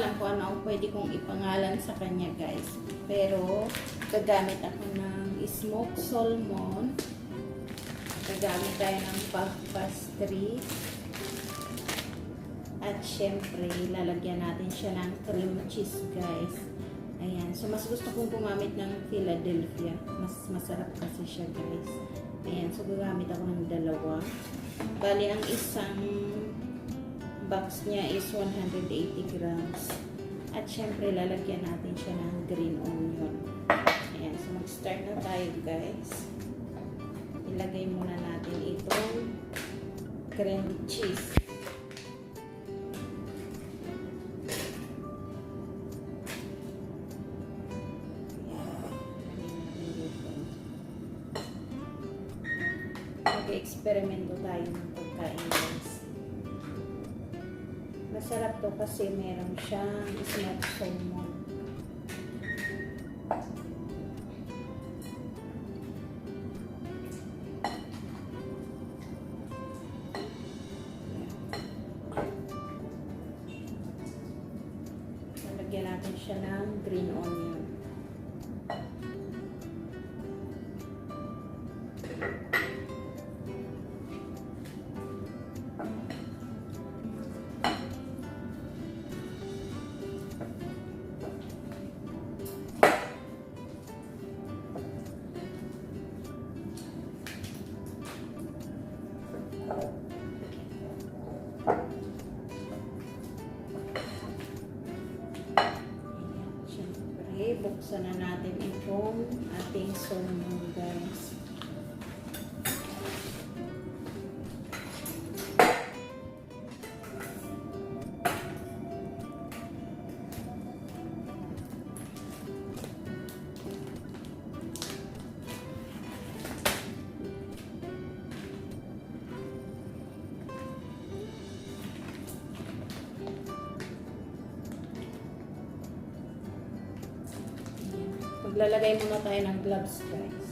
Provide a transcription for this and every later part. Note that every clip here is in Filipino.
alam kung ano ang pwede kong ipangalan sa kanya, guys. Pero, gagamit ako ng smoked salmon. Gagamit tayo ng puff pastry. At syempre, lalagyan natin siya ng cream cheese, guys. Ayan. So, mas gusto kong gumamit ng Philadelphia. Mas masarap kasi siya, guys. Ayan. So, gagamit ako ng dalawa. Bali, ang isang box niya is 180 grams. At syempre, lalagyan natin siya ng green onion. Ayan. So, mag-start na tayo, guys. Ilagay muna natin itong cream cheese. Mag-eksperimento tayo ng pagkain, guys. Masarap to kasi meron siyang smoked salmon. Lalagyan natin siya ng green onion. Buksan na natin itong ating salmon, guys. Maglalagay muna tayo ng gloves, guys.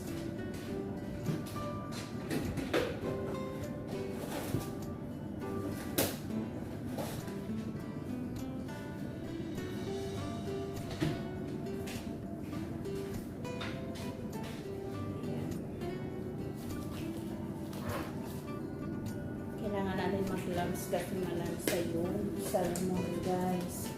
Kailangan natin mag-gloves kasi malansa yung salmon, guys.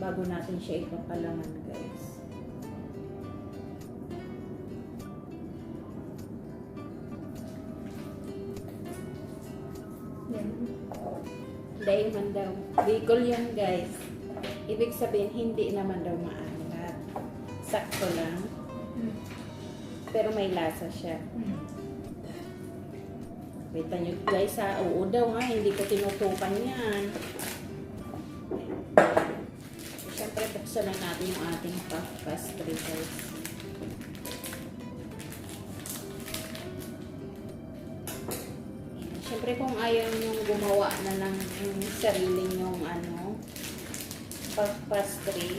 Bago natin siya ipapalaman, guys. Yan. Dahil man daw. Bicol yan, guys. Ibig sabihin, hindi naman daw maangat. Sakto lang. Pero may lasa siya. Kita nyo guys ha, oo daw ha, hindi ko tinutukan yan. Siyempre, buksan na natin yung ating puff pastry guys. Siyempre, kung ayaw nyo gumawa na ng sarili nyong puff pastry,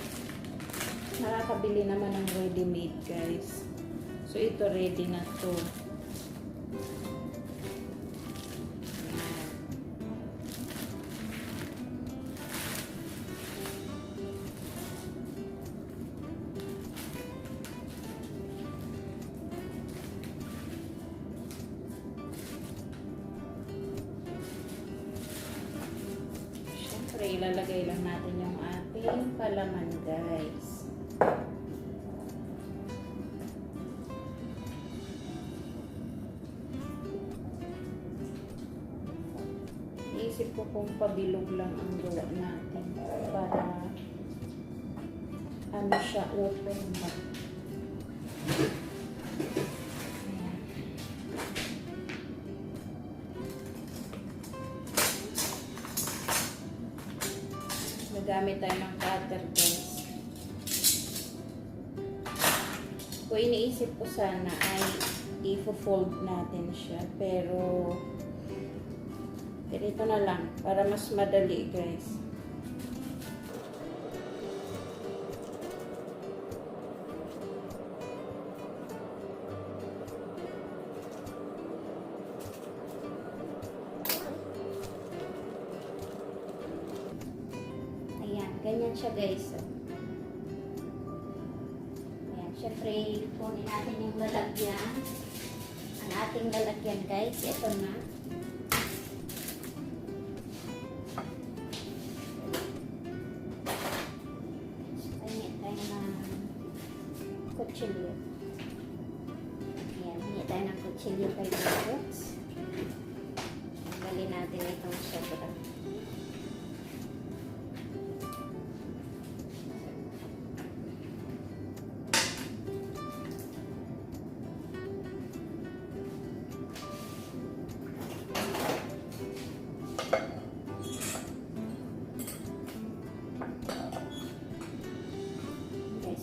nakakabili naman ng ready-made guys. So, ito ready na to. Siyempre, ilalagay lang natin yung ating palaman guys. Isip ko kung pabilog lang ang gawa natin para siya open ba. Ayan. Nagamit tayo ng cutter guys. Kung iniisip ko sana ay i-fold natin siya, pero ito na lang para mas madali guys. Ayan, ganyan siya guys. Ayan, syempre kunin natin yung lalagyan. Ang ating lalagyan guys, ito na. Kutsilyo. Ayan, hingi tayo ng kutsilyo kay Robots. Tanggalin natin itong sobra.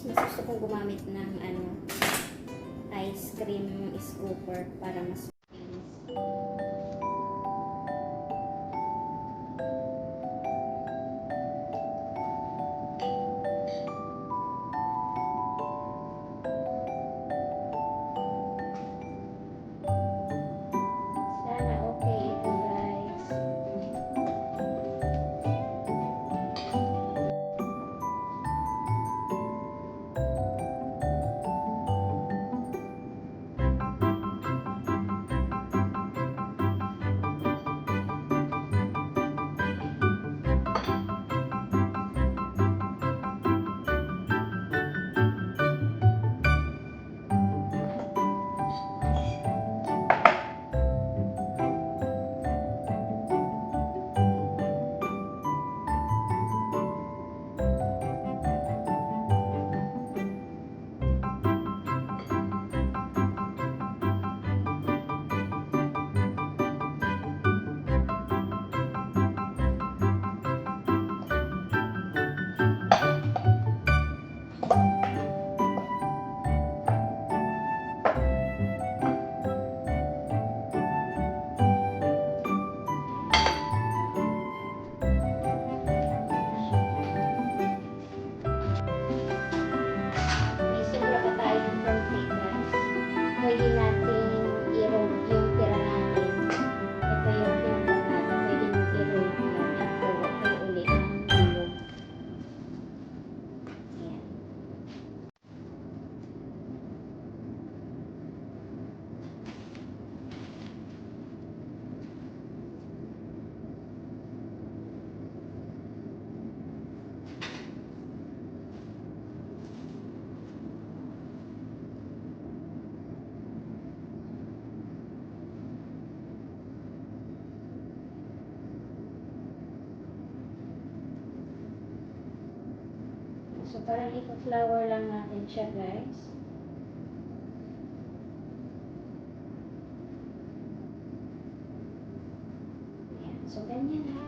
Mas gusto kong gumamit ng ice cream scooper para mas sana okay ito guys. Pwede natin i-roll yung tira natin. Ito yung tinatang natin. Pwede natin i-roll yan at gawa kayo ulit ng bilog. Ayan. So, parang ipa-flower lang natin siya, guys. ganyan na.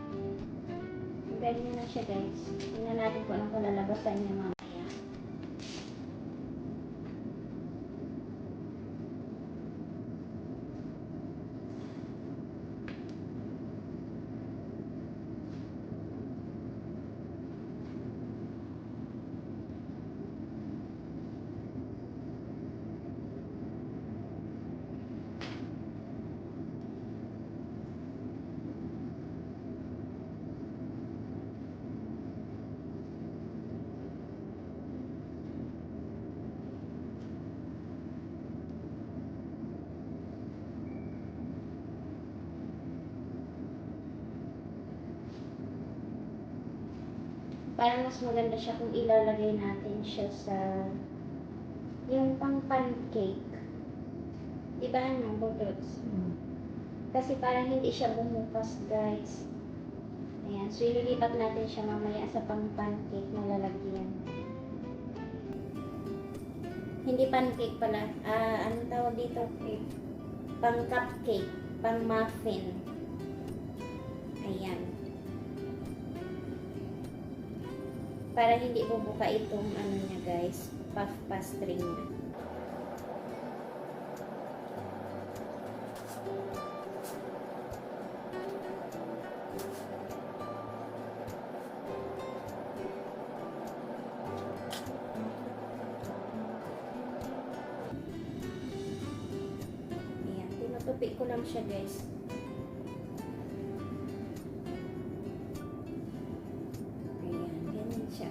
Ganyan na siya guys. Tingnan natin kung anong kalalabasan niya mamaya. Parang mas maganda siya kung ilalagay natin siya sa yung pang pancake. Diba ano, budots? Kasi parang hindi siya bumukas guys. Ayan, so ililipat natin siya mamaya sa pang pancake na lalagyan. Hindi pancake pala. Anong tawag dito? Pang cupcake, pang muffin. Ayan. Para hindi bubuka itong ano niya guys, puff pastry niya. Ayan, tinutupi ko lang siya guys. Siya.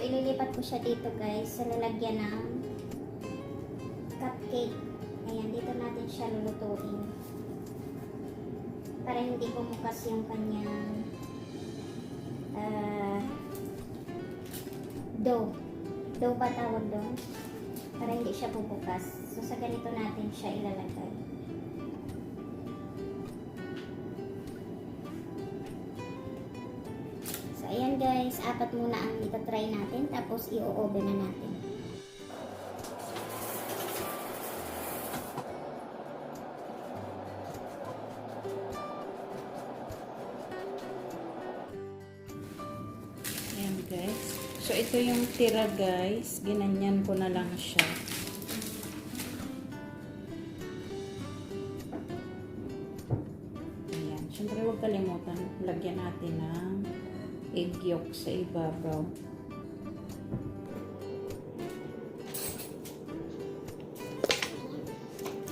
Ililipat ko siya dito guys sa lalagyan ng cupcake. Ayan, dito natin siya lulutuin para hindi bumukas yung kanyang dough ba tawag doon? Para hindi siya bubukas. So sa ganito natin siya ilalagay. Ayan guys, 4 muna ang itatry natin, tapos i-oven na natin. Ayan guys. So ito yung tira guys, ginanyan ko na lang siya. Ayan, syempre huwag kalimutan, lagyan natin ng egg yolk sa ibabaw.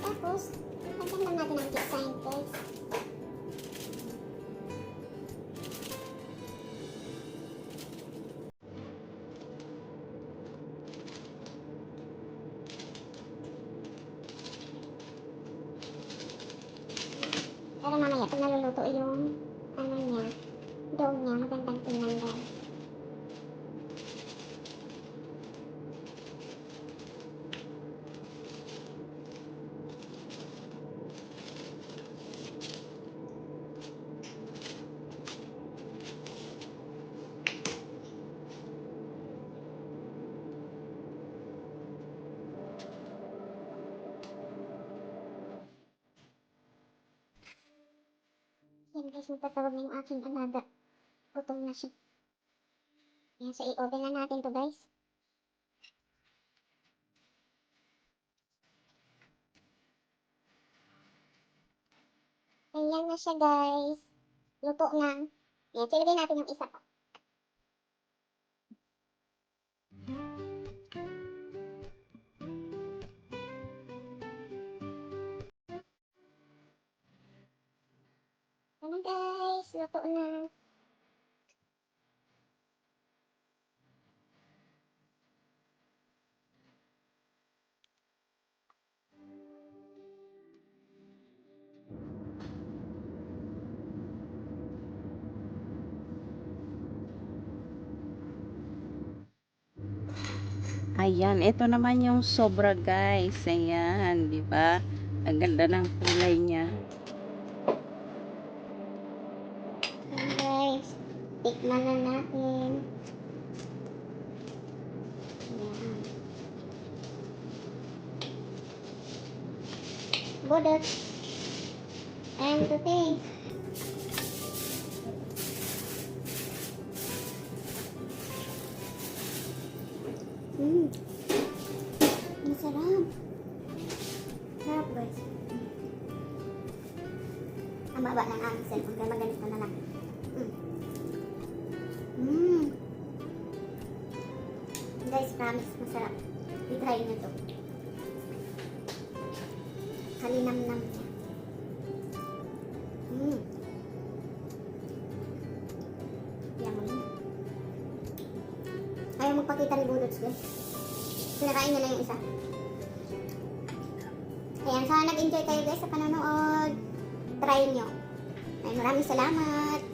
Tapos, lagyan lang natin ang design guys. Para mamaya pag naluluto yung ano niya, dough niya, magandang tingnan guys. Yan guys, magtatawag na yung aking alaga. Gutom na siya. Ayan, so i-oven na natin to guys. Ayan na siya guys. Luto na. Ayan, so ilagay natin yung isa pa. Ayan guys, luto na. Ayan, ito naman yung sobra guys. Ayan, di ba? Ang ganda ng kulay niya. Ayan guys, tikman na natin. Ayan. Budot. And to taste. Ang sarap. Sarap guys. Ang baba ng aming cellphone kaya maganito na lang. Guys, promise masarap. I-try nyo to. Kalinam-nam niya. Yummy. Ayaw magpakita ni Budots guys. Pinakain niya na yung isa. Ayan, sana nag-enjoy kayo guys sa panonood. Try nyo. Ay, maraming salamat.